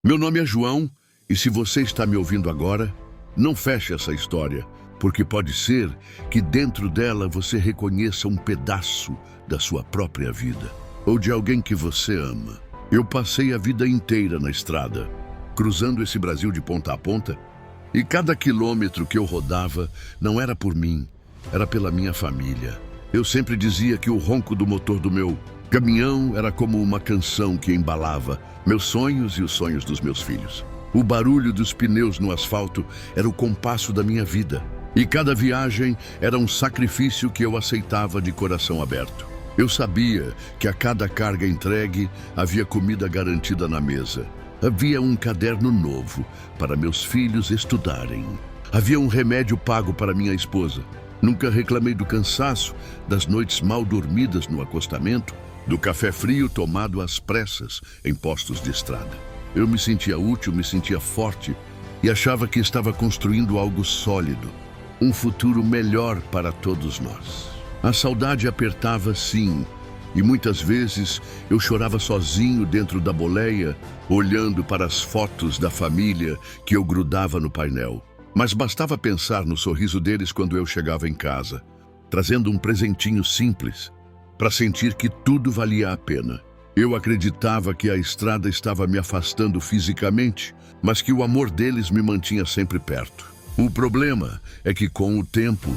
Meu nome é João, e se você está me ouvindo agora, não feche essa história, porque pode ser que dentro dela você reconheça um pedaço da sua própria vida, ou de alguém que você ama. Eu passei a vida inteira na estrada, cruzando esse Brasil de ponta a ponta, e cada quilômetro que eu rodava não era por mim, era pela minha família. Eu sempre dizia que o ronco do motor do meu caminhão era como uma canção que embalava meus sonhos e os sonhos dos meus filhos. O barulho dos pneus no asfalto era o compasso da minha vida. E cada viagem era um sacrifício que eu aceitava de coração aberto. Eu sabia que a cada carga entregue havia comida garantida na mesa. Havia um caderno novo para meus filhos estudarem. Havia um remédio pago para minha esposa. Nunca reclamei do cansaço, das noites mal dormidas no acostamento, do café frio tomado às pressas em postos de estrada. Eu me sentia útil, me sentia forte e achava que estava construindo algo sólido, um futuro melhor para todos nós. A saudade apertava, sim, e muitas vezes eu chorava sozinho dentro da boleia, olhando para as fotos da família que eu grudava no painel. Mas bastava pensar no sorriso deles quando eu chegava em casa, trazendo um presentinho simples, para sentir que tudo valia a pena. Eu acreditava que a estrada estava me afastando fisicamente, mas que o amor deles me mantinha sempre perto. O problema é que, com o tempo,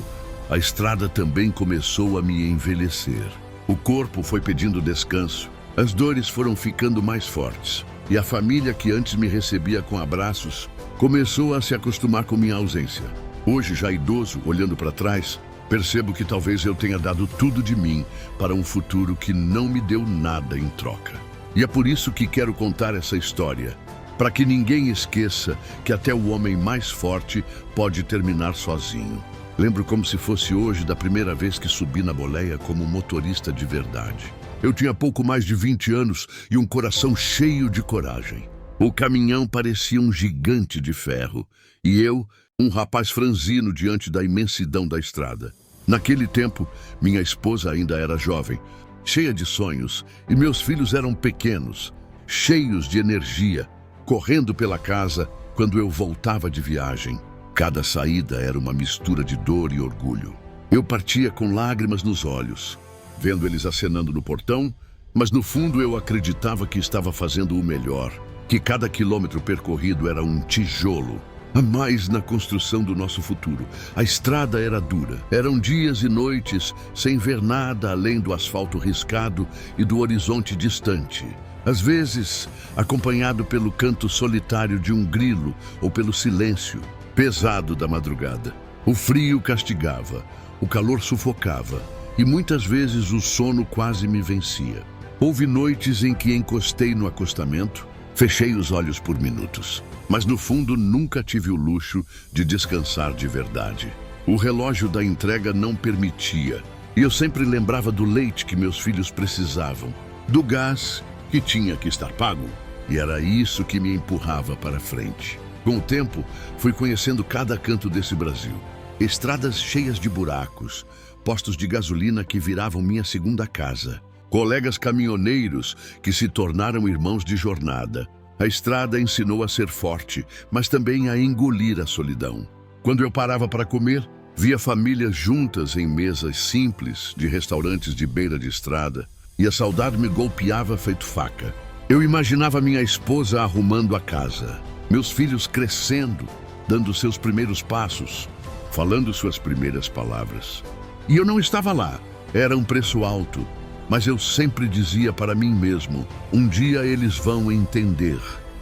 a estrada também começou a me envelhecer. O corpo foi pedindo descanso, as dores foram ficando mais fortes, e a família que antes me recebia com abraços começou a se acostumar com minha ausência. Hoje, já idoso, olhando para trás, percebo que talvez eu tenha dado tudo de mim para um futuro que não me deu nada em troca. E é por isso que quero contar essa história, para que ninguém esqueça que até o homem mais forte pode terminar sozinho. Lembro como se fosse hoje da primeira vez que subi na boleia como motorista de verdade. Eu tinha pouco mais de 20 anos e um coração cheio de coragem. O caminhão parecia um gigante de ferro e eu, um rapaz franzino diante da imensidão da estrada. Naquele tempo, minha esposa ainda era jovem, cheia de sonhos, e meus filhos eram pequenos, cheios de energia, correndo pela casa quando eu voltava de viagem. Cada saída era uma mistura de dor e orgulho. Eu partia com lágrimas nos olhos, vendo eles acenando no portão, mas no fundo eu acreditava que estava fazendo o melhor, que cada quilômetro percorrido era um tijolo a mais na construção do nosso futuro. A estrada era dura. Eram dias e noites sem ver nada além do asfalto riscado e do horizonte distante. Às vezes, acompanhado pelo canto solitário de um grilo ou pelo silêncio pesado da madrugada. O frio castigava, o calor sufocava e muitas vezes o sono quase me vencia. Houve noites em que encostei no acostamento, fechei os olhos por minutos, mas no fundo nunca tive o luxo de descansar de verdade. O relógio da entrega não permitia, e eu sempre lembrava do leite que meus filhos precisavam, do gás que tinha que estar pago, e era isso que me empurrava para frente. Com o tempo, fui conhecendo cada canto desse Brasil. Estradas cheias de buracos, postos de gasolina que viravam minha segunda casa, colegas caminhoneiros que se tornaram irmãos de jornada. A estrada ensinou a ser forte, mas também a engolir a solidão. Quando eu parava para comer, via famílias juntas em mesas simples de restaurantes de beira de estrada, e a saudade me golpeava feito faca. Eu imaginava minha esposa arrumando a casa, meus filhos crescendo, dando seus primeiros passos, falando suas primeiras palavras. E eu não estava lá, era um preço alto. Mas eu sempre dizia para mim mesmo, um dia eles vão entender.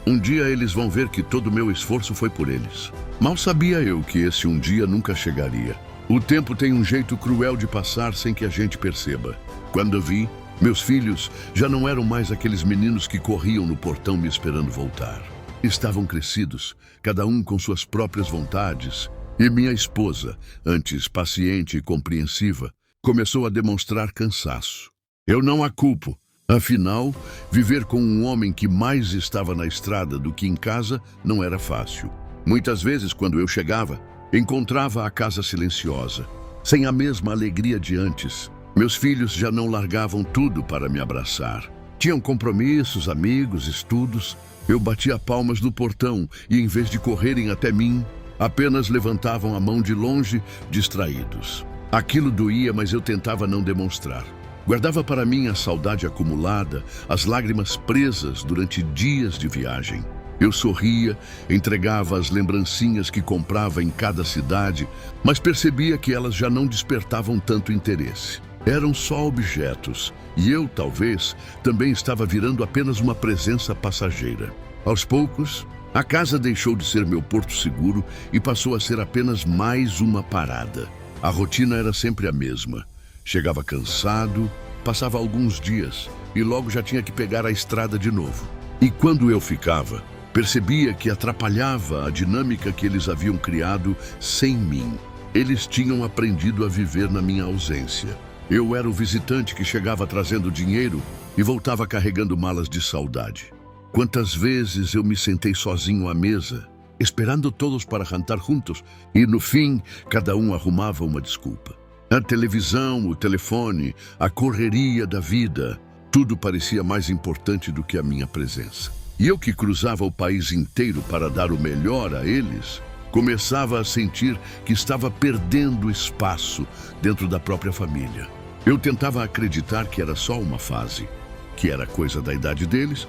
Um dia eles vão ver que todo o meu esforço foi por eles. Mal sabia eu que esse um dia nunca chegaria. O tempo tem um jeito cruel de passar sem que a gente perceba. Quando eu vi, meus filhos já não eram mais aqueles meninos que corriam no portão me esperando voltar. Estavam crescidos, cada um com suas próprias vontades, e minha esposa, antes paciente e compreensiva, começou a demonstrar cansaço. Eu não a culpo. Afinal, viver com um homem que mais estava na estrada do que em casa não era fácil. Muitas vezes, quando eu chegava, encontrava a casa silenciosa, sem a mesma alegria de antes. Meus filhos já não largavam tudo para me abraçar. Tinham compromissos, amigos, estudos, Eu batia palmas no portão e, em vez de correrem até mim, apenas levantavam a mão de longe, distraídos. Aquilo doía, mas eu tentava não demonstrar. Guardava para mim a saudade acumulada, as lágrimas presas durante dias de viagem. Eu sorria, entregava as lembrancinhas que comprava em cada cidade, mas percebia que elas já não despertavam tanto interesse. Eram só objetos, e eu, talvez, também estava virando apenas uma presença passageira. Aos poucos, a casa deixou de ser meu porto seguro e passou a ser apenas mais uma parada. A rotina era sempre a mesma. Chegava cansado, passava alguns dias e logo já tinha que pegar a estrada de novo. E quando eu ficava, percebia que atrapalhava a dinâmica que eles haviam criado sem mim. Eles tinham aprendido a viver na minha ausência. Eu era o visitante que chegava trazendo dinheiro e voltava carregando malas de saudade. Quantas vezes eu me sentei sozinho à mesa, esperando todos para jantar juntos, e no fim, cada um arrumava uma desculpa. A televisão, o telefone, a correria da vida, tudo parecia mais importante do que a minha presença. E eu, que cruzava o país inteiro para dar o melhor a eles, começava a sentir que estava perdendo espaço dentro da própria família. Eu tentava acreditar que era só uma fase, que era coisa da idade deles,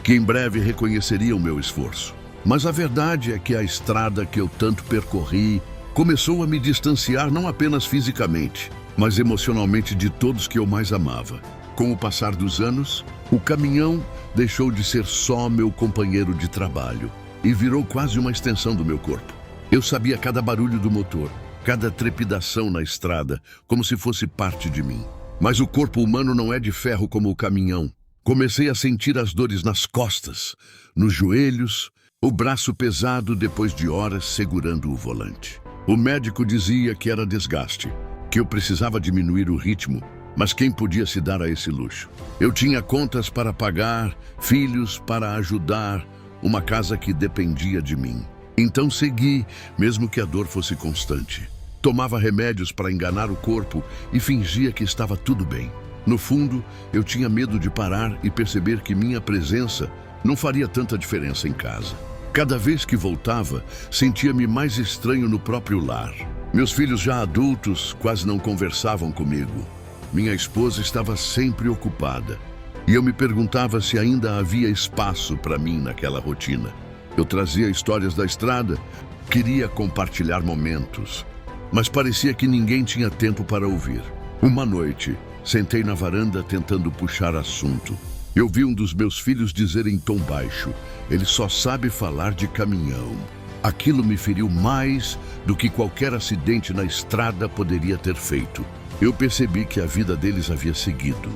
que em breve reconheceriam meu esforço. Mas a verdade é que a estrada que eu tanto percorri começou a me distanciar não apenas fisicamente, mas emocionalmente de todos que eu mais amava. Com o passar dos anos, o caminhão deixou de ser só meu companheiro de trabalho e virou quase uma extensão do meu corpo. Eu sabia cada barulho do motor, cada trepidação na estrada, como se fosse parte de mim. Mas o corpo humano não é de ferro como o caminhão. Comecei a sentir as dores nas costas, nos joelhos, o braço pesado depois de horas segurando o volante. O médico dizia que era desgaste, que eu precisava diminuir o ritmo, mas quem podia se dar a esse luxo? Eu tinha contas para pagar, filhos para ajudar, uma casa que dependia de mim. Então segui, mesmo que a dor fosse constante. Tomava remédios para enganar o corpo e fingia que estava tudo bem. No fundo, eu tinha medo de parar e perceber que minha presença não faria tanta diferença em casa. Cada vez que voltava, sentia-me mais estranho no próprio lar. Meus filhos já adultos quase não conversavam comigo. Minha esposa estava sempre ocupada. E eu me perguntava se ainda havia espaço para mim naquela rotina. Eu trazia histórias da estrada, queria compartilhar momentos, mas parecia que ninguém tinha tempo para ouvir. Uma noite, sentei na varanda tentando puxar assunto. Eu vi um dos meus filhos dizer em tom baixo: "Ele só sabe falar de caminhão." Aquilo me feriu mais do que qualquer acidente na estrada poderia ter feito. Eu percebi que a vida deles havia seguido.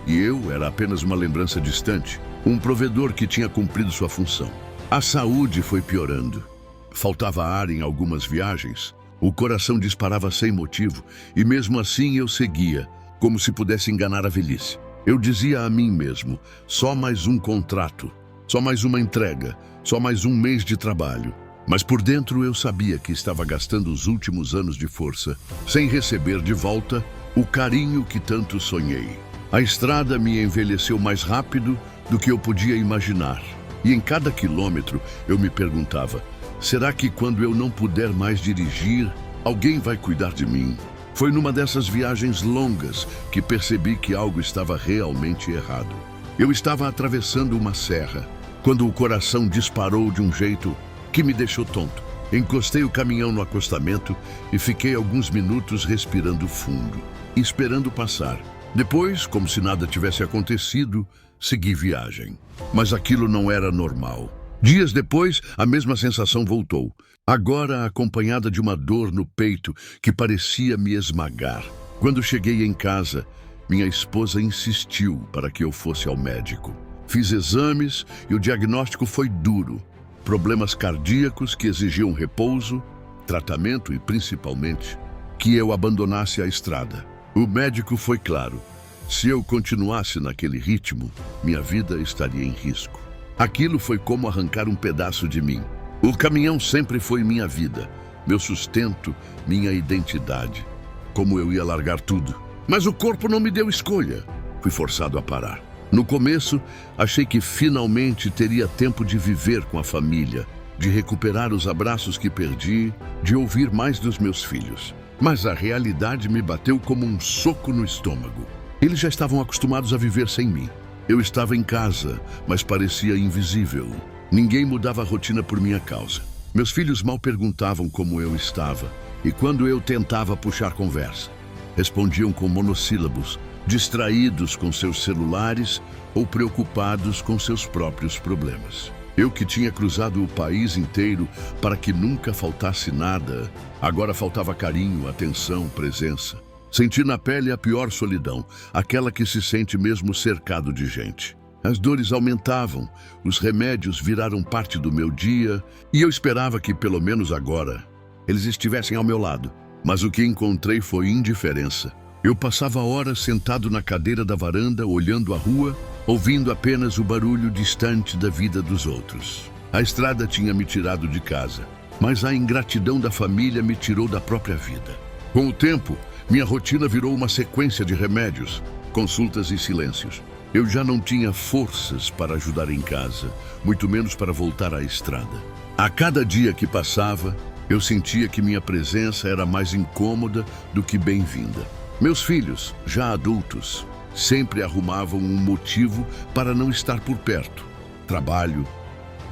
E eu era apenas uma lembrança distante, um provedor que tinha cumprido sua função. A saúde foi piorando. Faltava ar em algumas viagens. O coração disparava sem motivo e mesmo assim eu seguia, como se pudesse enganar a velhice. Eu dizia a mim mesmo: só mais um contrato, só mais uma entrega, só mais um mês de trabalho. Mas por dentro eu sabia que estava gastando os últimos anos de força, sem receber de volta o carinho que tanto sonhei. A estrada me envelheceu mais rápido do que eu podia imaginar. E em cada quilômetro eu me perguntava: será que quando eu não puder mais dirigir, alguém vai cuidar de mim? Foi numa dessas viagens longas que percebi que algo estava realmente errado. Eu estava atravessando uma serra, quando o coração disparou de um jeito que me deixou tonto. Encostei o caminhão no acostamento e fiquei alguns minutos respirando fundo, esperando passar. Depois, como se nada tivesse acontecido, segui viagem. Mas aquilo não era normal. Dias depois, a mesma sensação voltou, agora acompanhada de uma dor no peito que parecia me esmagar. Quando cheguei em casa, minha esposa insistiu para que eu fosse ao médico. Fiz exames e o diagnóstico foi duro. Problemas cardíacos que exigiam repouso, tratamento e, principalmente, que eu abandonasse a estrada. O médico foi claro: se eu continuasse naquele ritmo, minha vida estaria em risco. Aquilo foi como arrancar um pedaço de mim. O caminhão sempre foi minha vida, meu sustento, minha identidade. Como eu ia largar tudo? Mas o corpo não me deu escolha. Fui forçado a parar. No começo, achei que finalmente teria tempo de viver com a família, de recuperar os abraços que perdi, de ouvir mais dos meus filhos. Mas a realidade me bateu como um soco no estômago. Eles já estavam acostumados a viver sem mim. Eu estava em casa, mas parecia invisível. Ninguém mudava a rotina por minha causa. Meus filhos mal perguntavam como eu estava, e quando eu tentava puxar conversa, respondiam com monossílabos, distraídos com seus celulares ou preocupados com seus próprios problemas. Eu que tinha cruzado o país inteiro para que nunca faltasse nada, agora faltava carinho, atenção, presença. Senti na pele a pior solidão, aquela que se sente mesmo cercado de gente. As dores aumentavam, os remédios viraram parte do meu dia e eu esperava que, pelo menos agora, eles estivessem ao meu lado. Mas o que encontrei foi indiferença. Eu passava horas sentado na cadeira da varanda, olhando a rua, ouvindo apenas o barulho distante da vida dos outros. A estrada tinha me tirado de casa, mas a ingratidão da família me tirou da própria vida. Com o tempo, minha rotina virou uma sequência de remédios, consultas e silêncios. Eu já não tinha forças para ajudar em casa, muito menos para voltar à estrada. A cada dia que passava, eu sentia que minha presença era mais incômoda do que bem-vinda. Meus filhos, já adultos, sempre arrumavam um motivo para não estar por perto. Trabalho,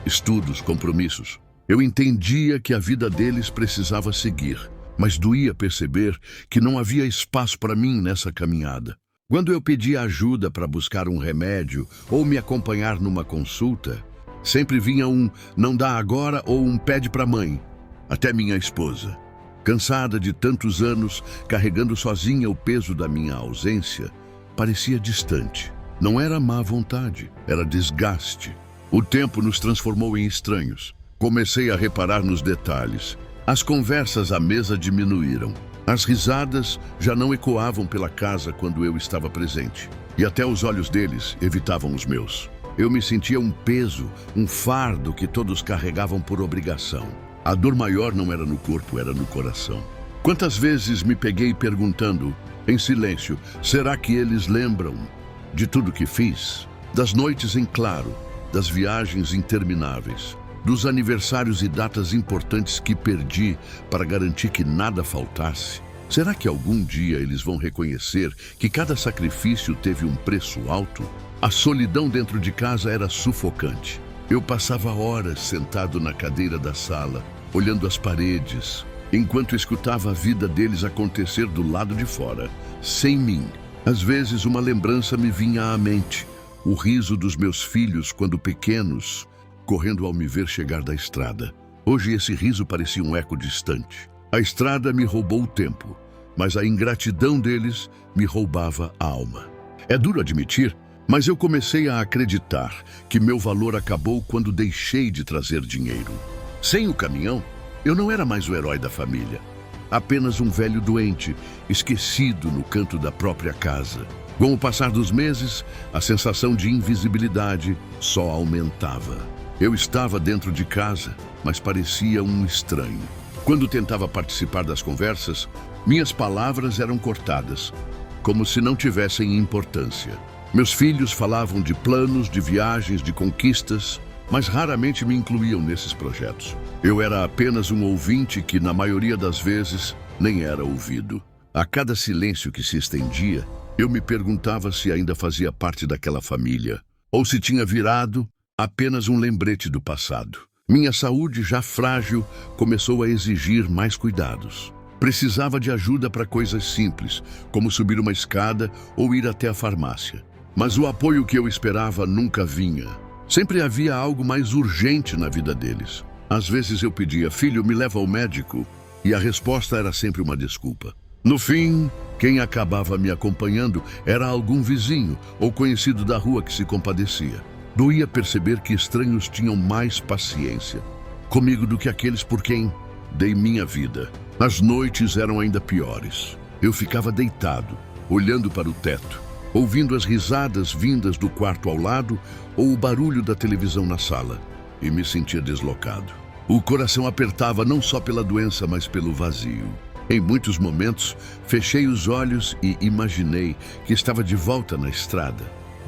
estudos, compromissos. Eu entendia que a vida deles precisava seguir, mas doía perceber que não havia espaço para mim nessa caminhada. Quando eu pedia ajuda para buscar um remédio ou me acompanhar numa consulta, sempre vinha um "não dá agora" ou um "pede para a mãe". Até minha esposa, cansada de tantos anos carregando sozinha o peso da minha ausência, parecia distante. Não era má vontade, era desgaste. O tempo nos transformou em estranhos. Comecei a reparar nos detalhes. As conversas à mesa diminuíram. As risadas já não ecoavam pela casa quando eu estava presente. E até os olhos deles evitavam os meus. Eu me sentia um peso, um fardo que todos carregavam por obrigação. A dor maior não era no corpo, era no coração. Quantas vezes me peguei perguntando, em silêncio, será que eles lembram de tudo que fiz? Das noites em claro, das viagens intermináveis, dos aniversários e datas importantes que perdi para garantir que nada faltasse. Será que algum dia eles vão reconhecer que cada sacrifício teve um preço alto? A solidão dentro de casa era sufocante. Eu passava horas sentado na cadeira da sala, olhando as paredes, enquanto escutava a vida deles acontecer do lado de fora, sem mim. Às vezes uma lembrança me vinha à mente, o riso dos meus filhos quando pequenos, correndo ao me ver chegar da estrada. Hoje esse riso parecia um eco distante. A estrada me roubou o tempo, mas a ingratidão deles me roubava a alma. É duro admitir, mas eu comecei a acreditar que meu valor acabou quando deixei de trazer dinheiro. Sem o caminhão, eu não era mais o herói da família. Apenas um velho doente, esquecido no canto da própria casa. Com o passar dos meses, a sensação de invisibilidade só aumentava. Eu estava dentro de casa, mas parecia um estranho. Quando tentava participar das conversas, minhas palavras eram cortadas, como se não tivessem importância. Meus filhos falavam de planos, de viagens, de conquistas, mas raramente me incluíam nesses projetos. Eu era apenas um ouvinte que, na maioria das vezes, nem era ouvido. A cada silêncio que se estendia, eu me perguntava se ainda fazia parte daquela família, ou se tinha virado apenas um lembrete do passado. Minha saúde, já frágil, começou a exigir mais cuidados. Precisava de ajuda para coisas simples, como subir uma escada ou ir até a farmácia. Mas o apoio que eu esperava nunca vinha. Sempre havia algo mais urgente na vida deles. Às vezes eu pedia, filho, me leva ao médico, e a resposta era sempre uma desculpa. No fim, quem acabava me acompanhando era algum vizinho ou conhecido da rua que se compadecia. Doía perceber que estranhos tinham mais paciência comigo do que aqueles por quem dei minha vida. As noites eram ainda piores. Eu ficava deitado, olhando para o teto, ouvindo as risadas vindas do quarto ao lado ou o barulho da televisão na sala, e me sentia deslocado. O coração apertava não só pela doença, mas pelo vazio. Em muitos momentos, fechei os olhos e imaginei que estava de volta na estrada.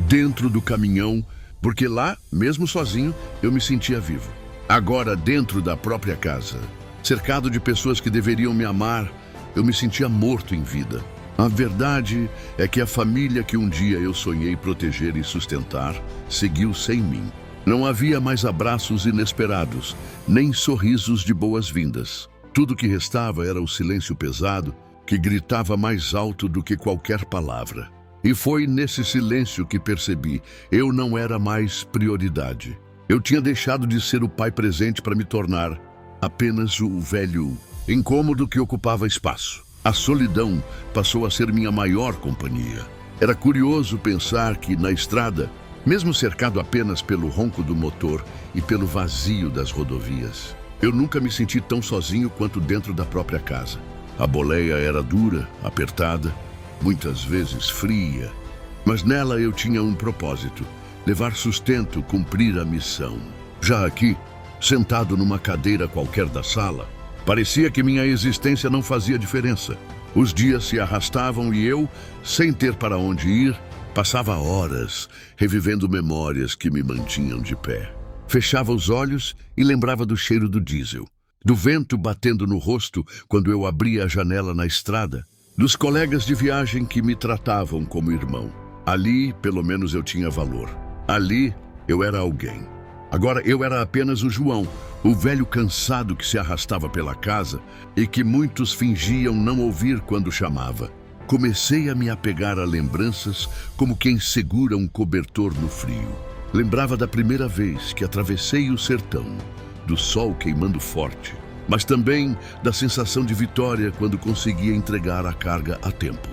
dentro do caminhão, porque lá, mesmo sozinho, eu me sentia vivo. Agora, dentro da própria casa, cercado de pessoas que deveriam me amar, eu me sentia morto em vida. A verdade é que a família que um dia eu sonhei proteger e sustentar seguiu sem mim. Não havia mais abraços inesperados, nem sorrisos de boas-vindas. Tudo que restava era o silêncio pesado, que gritava mais alto do que qualquer palavra. E foi nesse silêncio que percebi, eu não era mais prioridade. Eu tinha deixado de ser o pai presente para me tornar apenas o velho incômodo que ocupava espaço. A solidão passou a ser minha maior companhia. Era curioso pensar que, na estrada, mesmo cercado apenas pelo ronco do motor e pelo vazio das rodovias, eu nunca me senti tão sozinho quanto dentro da própria casa. A boleia era dura, apertada, muitas vezes fria, mas nela eu tinha um propósito: levar sustento, cumprir a missão. Já aqui, sentado numa cadeira qualquer da sala, parecia que minha existência não fazia diferença. Os dias se arrastavam e eu, sem ter para onde ir, passava horas revivendo memórias que me mantinham de pé. Fechava os olhos e lembrava do cheiro do diesel, do vento batendo no rosto quando eu abria a janela na estrada, dos colegas de viagem que me tratavam como irmão. Ali, pelo menos, eu tinha valor. Ali, eu era alguém. Agora eu era apenas o João, o velho cansado que se arrastava pela casa e que muitos fingiam não ouvir quando chamava. Comecei a me apegar a lembranças como quem segura um cobertor no frio. Lembrava da primeira vez que atravessei o sertão, do sol queimando forte, mas também da sensação de vitória quando conseguia entregar a carga a tempo.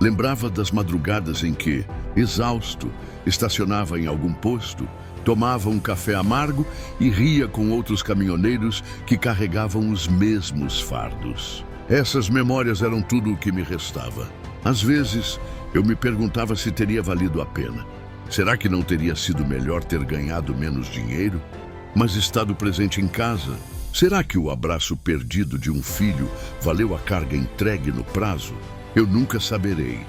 Lembrava das madrugadas em que, exausto, estacionava em algum posto, tomava um café amargo e ria com outros caminhoneiros que carregavam os mesmos fardos. Essas memórias eram tudo o que me restava. Às vezes, eu me perguntava se teria valido a pena. Será que não teria sido melhor ter ganhado menos dinheiro, mas estado presente em casa? Será que o abraço perdido de um filho valeu a carga entregue no prazo? Eu nunca saberei.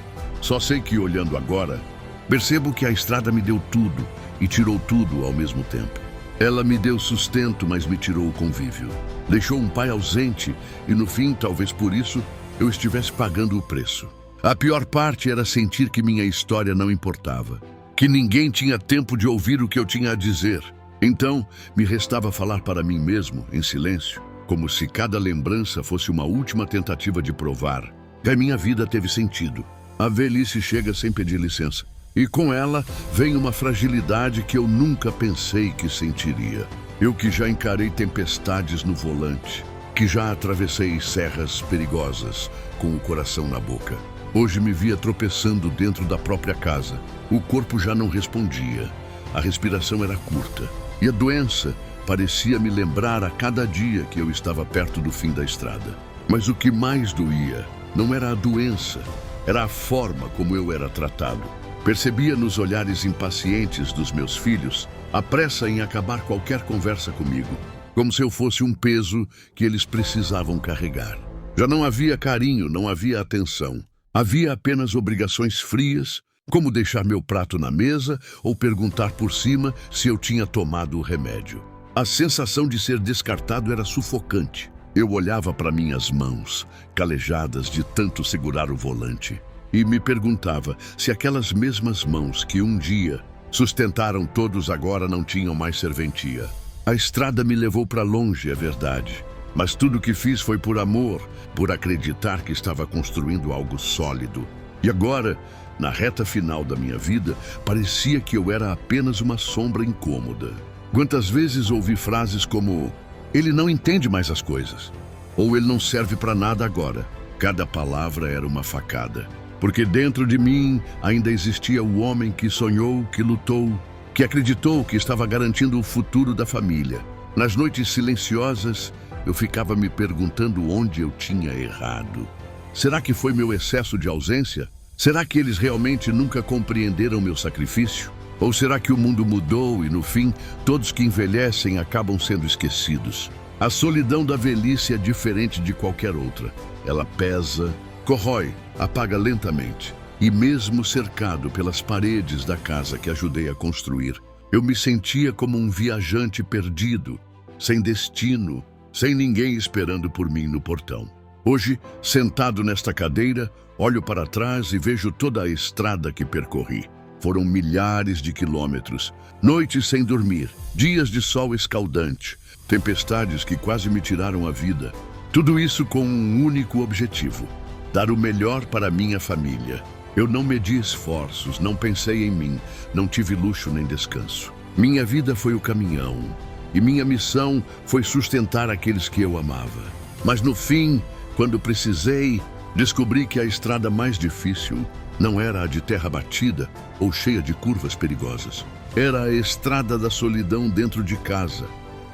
Só sei que, olhando agora, percebo que a estrada me deu tudo e tirou tudo ao mesmo tempo. Ela me deu sustento, mas me tirou o convívio. Deixou um pai ausente e, no fim, talvez por isso, eu estivesse pagando o preço. A pior parte era sentir que minha história não importava, que ninguém tinha tempo de ouvir o que eu tinha a dizer. Então, me restava falar para mim mesmo, em silêncio, como se cada lembrança fosse uma última tentativa de provar que a minha vida teve sentido. A velhice chega sem pedir licença, e com ela vem uma fragilidade que eu nunca pensei que sentiria. Eu que já encarei tempestades no volante, que já atravessei serras perigosas com o coração na boca. Hoje me via tropeçando dentro da própria casa. O corpo já não respondia, a respiração era curta, e a doença parecia me lembrar a cada dia que eu estava perto do fim da estrada. Mas o que mais doía não era a doença, era a forma como eu era tratado. Percebia nos olhares impacientes dos meus filhos a pressa em acabar qualquer conversa comigo, como se eu fosse um peso que eles precisavam carregar. Já não havia carinho, não havia atenção. Havia apenas obrigações frias, como deixar meu prato na mesa ou perguntar por cima se eu tinha tomado o remédio. A sensação de ser descartado era sufocante. Eu olhava para minhas mãos, calejadas de tanto segurar o volante, e me perguntava se aquelas mesmas mãos que um dia sustentaram todos agora não tinham mais serventia. A estrada me levou para longe, é verdade, mas tudo o que fiz foi por amor, por acreditar que estava construindo algo sólido. E agora, na reta final da minha vida, parecia que eu era apenas uma sombra incômoda. Quantas vezes ouvi frases como: "Ele não entende mais as coisas", ou "Ele não serve para nada agora". Cada palavra era uma facada, porque dentro de mim ainda existia o homem que sonhou, que lutou, que acreditou que estava garantindo o futuro da família. Nas noites silenciosas, eu ficava me perguntando onde eu tinha errado. Será que foi meu excesso de ausência? Será que eles realmente nunca compreenderam meu sacrifício? Ou será que o mundo mudou e, no fim, todos que envelhecem acabam sendo esquecidos? A solidão da velhice é diferente de qualquer outra. Ela pesa, corrói, apaga lentamente. E mesmo cercado pelas paredes da casa que ajudei a construir, eu me sentia como um viajante perdido, sem destino, sem ninguém esperando por mim no portão. Hoje, sentado nesta cadeira, olho para trás e vejo toda a estrada que percorri. Foram milhares de quilômetros, noites sem dormir, dias de sol escaldante, tempestades que quase me tiraram a vida. Tudo isso com um único objetivo: dar o melhor para minha família. Eu não medi esforços, não pensei em mim, não tive luxo nem descanso. Minha vida foi o caminhão, e minha missão foi sustentar aqueles que eu amava. Mas no fim, quando precisei, descobri que a estrada mais difícil não era a de terra batida ou cheia de curvas perigosas. Era a estrada da solidão dentro de casa,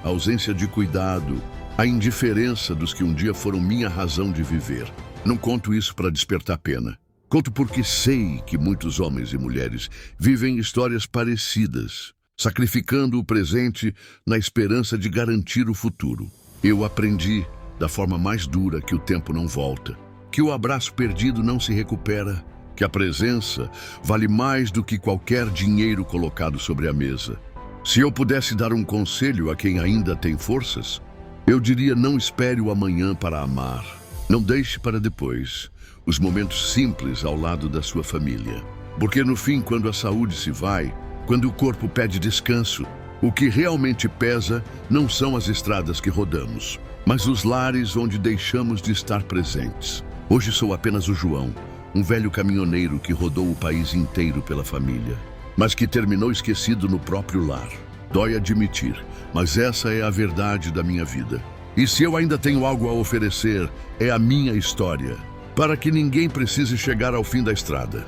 a ausência de cuidado, a indiferença dos que um dia foram minha razão de viver. Não conto isso para despertar pena. Conto porque sei que muitos homens e mulheres vivem histórias parecidas, sacrificando o presente na esperança de garantir o futuro. Eu aprendi, da forma mais dura, que o tempo não volta, que o abraço perdido não se recupera, que a presença vale mais do que qualquer dinheiro colocado sobre a mesa. Se eu pudesse dar um conselho a quem ainda tem forças, eu diria: não espere o amanhã para amar. Não deixe para depois os momentos simples ao lado da sua família. Porque no fim, quando a saúde se vai, quando o corpo pede descanso, o que realmente pesa não são as estradas que rodamos, mas os lares onde deixamos de estar presentes. Hoje sou apenas o João, um velho caminhoneiro que rodou o país inteiro pela família, mas que terminou esquecido no próprio lar. Dói admitir, mas essa é a verdade da minha vida. E se eu ainda tenho algo a oferecer, é a minha história, para que ninguém precise chegar ao fim da estrada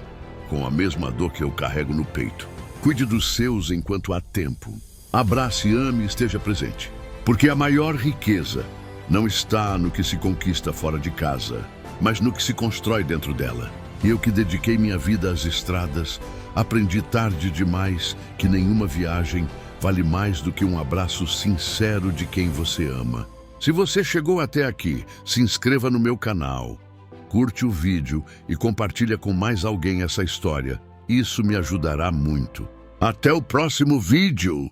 com a mesma dor que eu carrego no peito. Cuide dos seus enquanto há tempo. Abrace, ame e esteja presente. Porque a maior riqueza não está no que se conquista fora de casa, mas no que se constrói dentro dela. E eu, que dediquei minha vida às estradas, aprendi tarde demais que nenhuma viagem vale mais do que um abraço sincero de quem você ama. Se você chegou até aqui, se inscreva no meu canal, curte o vídeo e compartilha com mais alguém essa história. Isso me ajudará muito. Até o próximo vídeo!